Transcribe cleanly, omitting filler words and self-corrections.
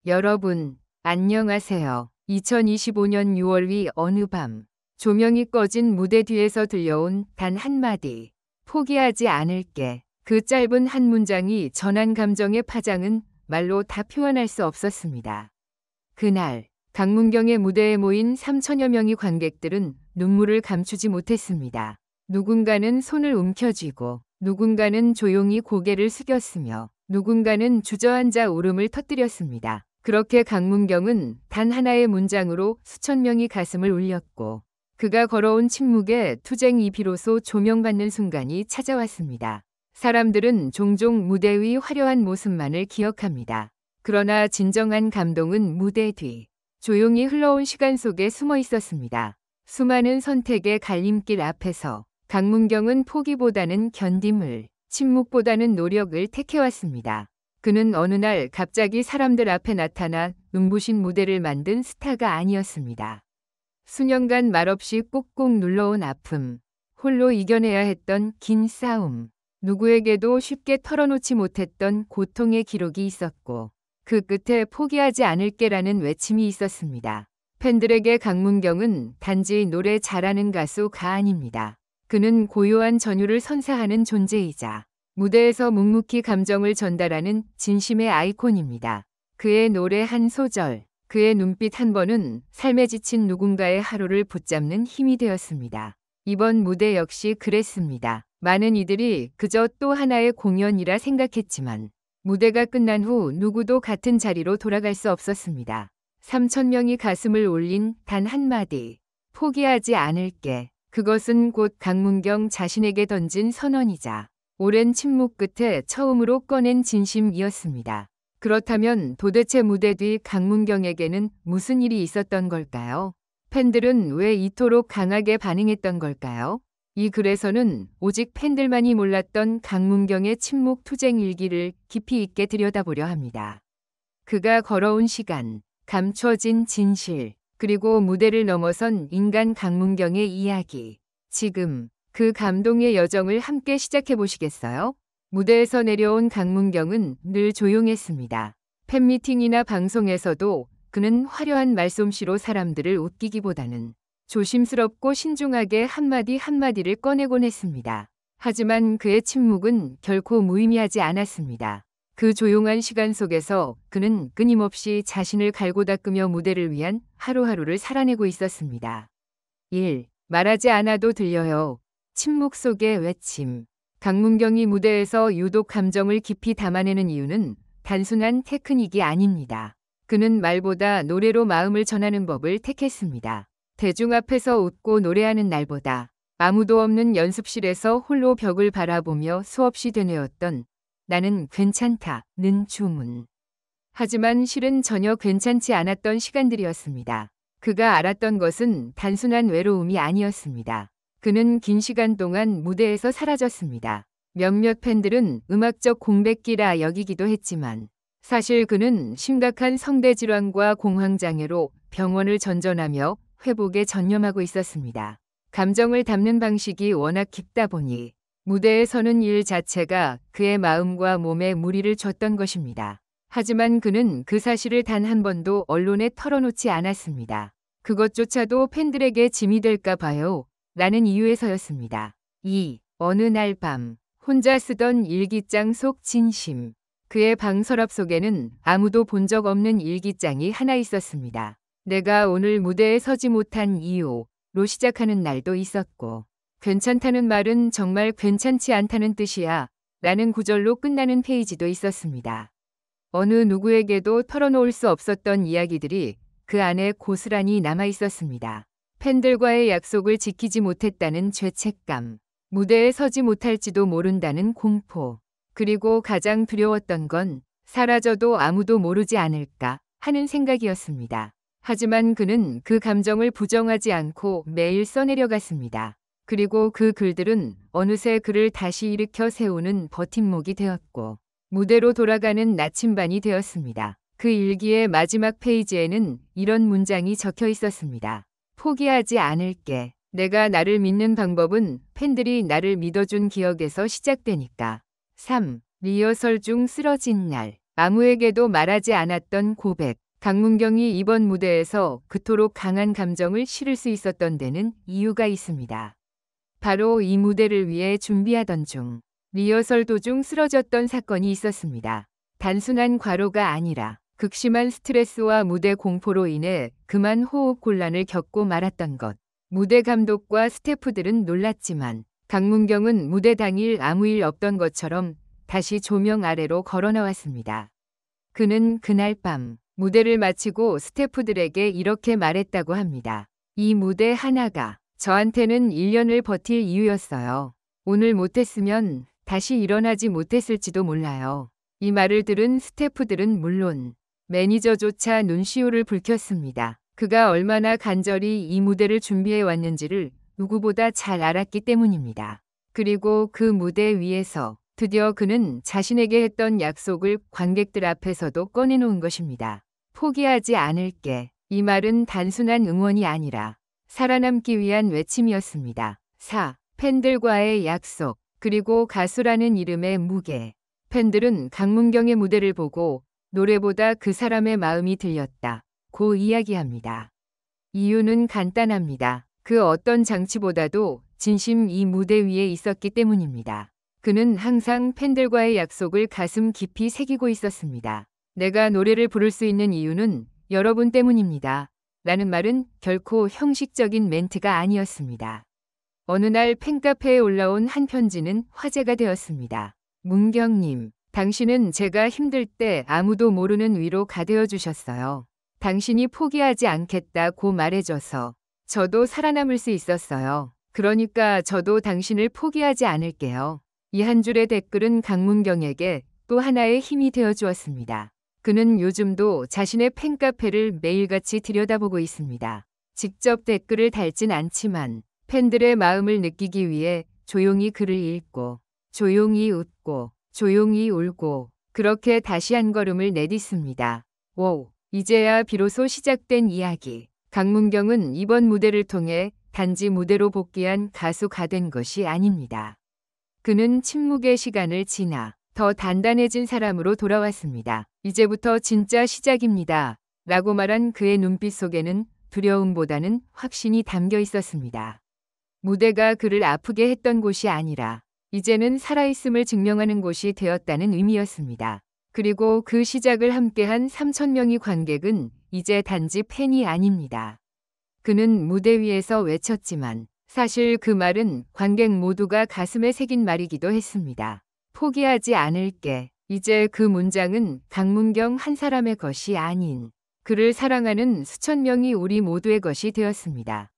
여러분, 안녕하세요. 2025년 6월 어느 밤, 조명이 꺼진 무대 뒤에서 들려온 단 한마디. 포기하지 않을게. 그 짧은 한 문장이 전한 감정의 파장은 말로 다 표현할 수 없었습니다. 그날, 강문경의 무대에 모인 3천여 명의 관객들은 눈물을 감추지 못했습니다. 누군가는 손을 움켜쥐고, 누군가는 조용히 고개를 숙였으며, 누군가는 주저앉아 울음을 터뜨렸습니다. 그렇게 강문경은 단 하나의 문장으로 수천 명이 가슴을 울렸고, 그가 걸어온 침묵의 투쟁이 비로소 조명받는 순간이 찾아왔습니다. 사람들은 종종 무대 위 화려한 모습만을 기억합니다. 그러나 진정한 감동은 무대 뒤, 조용히 흘러온 시간 속에 숨어 있었습니다. 수많은 선택의 갈림길 앞에서 강문경은 포기보다는 견딤을, 침묵보다는 노력을 택해왔습니다. 그는 어느 날 갑자기 사람들 앞에 나타나 눈부신 무대를 만든 스타가 아니었습니다. 수년간 말없이 꾹꾹 눌러온 아픔, 홀로 이겨내야 했던 긴 싸움, 누구에게도 쉽게 털어놓지 못했던 고통의 기록이 있었고, 그 끝에 포기하지 않을게라는 외침이 있었습니다. 팬들에게 강문경은 단지 노래 잘하는 가수가 아닙니다. 그는 고요한 전율을 선사하는 존재이자 무대에서 묵묵히 감정을 전달하는 진심의 아이콘입니다. 그의 노래 한 소절, 그의 눈빛 한 번은 삶에 지친 누군가의 하루를 붙잡는 힘이 되었습니다. 이번 무대 역시 그랬습니다. 많은 이들이 그저 또 하나의 공연이라 생각했지만 무대가 끝난 후 누구도 같은 자리로 돌아갈 수 없었습니다. 3천 명이 가슴을 울린 단 한마디. 포기하지 않을게. 그것은 곧 강문경 자신에게 던진 선언이자 오랜 침묵 끝에 처음으로 꺼낸 진심이었습니다. 그렇다면 도대체 무대 뒤 강문경에게는 무슨 일이 있었던 걸까요? 팬들은 왜 이토록 강하게 반응했던 걸까요? 이 글에서는 오직 팬들만이 몰랐던 강문경의 침묵 투쟁 일기를 깊이 있게 들여다보려 합니다. 그가 걸어온 시간, 감춰진 진실, 그리고 무대를 넘어선 인간 강문경의 이야기. 지금 그 감동의 여정을 함께 시작해 보시겠어요? 무대에서 내려온 강문경은 늘 조용했습니다. 팬미팅이나 방송에서도 그는 화려한 말솜씨로 사람들을 웃기기보다는 조심스럽고 신중하게 한마디 한마디를 꺼내곤 했습니다. 하지만 그의 침묵은 결코 무의미하지 않았습니다. 그 조용한 시간 속에서 그는 끊임없이 자신을 갈고 닦으며 무대를 위한 하루하루를 살아내고 있었습니다. 1. 말하지 않아도 들려요. 침묵 속의 외침. 강문경이 무대에서 유독 감정을 깊이 담아내는 이유는 단순한 테크닉이 아닙니다. 그는 말보다 노래로 마음을 전하는 법을 택했습니다. 대중 앞에서 웃고 노래하는 날보다 아무도 없는 연습실에서 홀로 벽을 바라보며 수없이 되뇌었던 나는 괜찮다는 주문. 하지만 실은 전혀 괜찮지 않았던 시간들이었습니다. 그가 알았던 것은 단순한 외로움이 아니었습니다. 그는 긴 시간 동안 무대에서 사라졌습니다. 몇몇 팬들은 음악적 공백기라 여기기도 했지만 사실 그는 심각한 성대 질환과 공황장애로 병원을 전전하며 회복에 전념하고 있었습니다. 감정을 담는 방식이 워낙 깊다 보니 무대에 서는 일 자체가 그의 마음과 몸에 무리를 줬던 것입니다. 하지만 그는 그 사실을 단 한 번도 언론에 털어놓지 않았습니다. 그것조차도 팬들에게 짐이 될까 봐요. 라는 이유에서였습니다. 2. 어느 날 밤 혼자 쓰던 일기장 속 진심. 그의 방 서랍 속에는 아무도 본 적 없는 일기장이 하나 있었습니다. 내가 오늘 무대에 서지 못한 이유로 시작하는 날도 있었고 괜찮다는 말은 정말 괜찮지 않다는 뜻이야 라는 구절로 끝나는 페이지도 있었습니다. 어느 누구에게도 털어놓을 수 없었던 이야기들이 그 안에 고스란히 남아 있었습니다. 팬들과의 약속을 지키지 못했다는 죄책감, 무대에 서지 못할지도 모른다는 공포, 그리고 가장 두려웠던 건 사라져도 아무도 모르지 않을까 하는 생각이었습니다. 하지만 그는 그 감정을 부정하지 않고 매일 써내려갔습니다. 그리고 그 글들은 어느새 그를 다시 일으켜 세우는 버팀목이 되었고 무대로 돌아가는 나침반이 되었습니다. 그 일기의 마지막 페이지에는 이런 문장이 적혀 있었습니다. 포기하지 않을게. 내가 나를 믿는 방법은 팬들이 나를 믿어준 기억에서 시작되니까. 3. 리허설 중 쓰러진 날. 아무에게도 말하지 않았던 고백. 강문경이 이번 무대에서 그토록 강한 감정을 실을 수 있었던 데는 이유가 있습니다. 바로 이 무대를 위해 준비하던 중 리허설 도중 쓰러졌던 사건이 있었습니다. 단순한 과로가 아니라 극심한 스트레스와 무대 공포로 인해 그만 호흡 곤란을 겪고 말았던 것. 무대 감독과 스태프들은 놀랐지만 강문경은 무대 당일 아무 일 없던 것처럼 다시 조명 아래로 걸어 나왔습니다. 그는 그날 밤 무대를 마치고 스태프들에게 이렇게 말했다고 합니다. 이 무대 하나가 저한테는 1년을 버틸 이유였어요. 오늘 못했으면 다시 일어나지 못했을지도 몰라요. 이 말을 들은 스태프들은 물론 매니저조차 눈시울을 붉혔습니다. 그가 얼마나 간절히 이 무대를 준비해 왔는지를 누구보다 잘 알았기 때문입니다. 그리고 그 무대 위에서 드디어 그는 자신에게 했던 약속을 관객들 앞에서도 꺼내놓은 것입니다. 포기하지 않을게. 이 말은 단순한 응원이 아니라 살아남기 위한 외침이었습니다. 4. 팬들과의 약속, 그리고 가수라는 이름의 무게. 팬들은 강문경의 무대를 보고 노래보다 그 사람의 마음이 들렸다 고 이야기합니다. 이유는 간단합니다. 그 어떤 장치보다도 진심 이 무대 위에 있었기 때문입니다. 그는 항상 팬들과의 약속을 가슴 깊이 새기고 있었습니다. 내가 노래를 부를 수 있는 이유는 여러분 때문입니다. 라는 말은 결코 형식적인 멘트가 아니었습니다. 어느 날 팬카페에 올라온 한 편지는 화제가 되었습니다. 문경님, 당신은 제가 힘들 때 아무도 모르는 위로가 되어 주셨어요. 당신이 포기하지 않겠다고 말해줘서 저도 살아남을 수 있었어요. 그러니까 저도 당신을 포기하지 않을게요. 이 한 줄의 댓글은 강문경에게 또 하나의 힘이 되어 주었습니다. 그는 요즘도 자신의 팬카페를 매일같이 들여다보고 있습니다. 직접 댓글을 달진 않지만 팬들의 마음을 느끼기 위해 조용히 글을 읽고 조용히 웃고 조용히 울고 그렇게 다시 한 걸음을 내딛습니다. 오, 이제야 비로소 시작된 이야기. 강문경은 이번 무대를 통해 단지 무대로 복귀한 가수가 된 것이 아닙니다. 그는 침묵의 시간을 지나 더 단단해진 사람으로 돌아왔습니다. 이제부터 진짜 시작입니다. 라고 말한 그의 눈빛 속에는 두려움보다는 확신이 담겨 있었습니다. 무대가 그를 아프게 했던 곳이 아니라 이제는 살아있음을 증명하는 곳이 되었다는 의미였습니다. 그리고 그 시작을 함께한 3,000명의 관객은 이제 단지 팬이 아닙니다. 그는 무대 위에서 외쳤지만 사실 그 말은 관객 모두가 가슴에 새긴 말이기도 했습니다. 포기하지 않을게. 이제 그 문장은 강문경 한 사람의 것이 아닌 그를 사랑하는 수천 명이 우리 모두의 것이 되었습니다.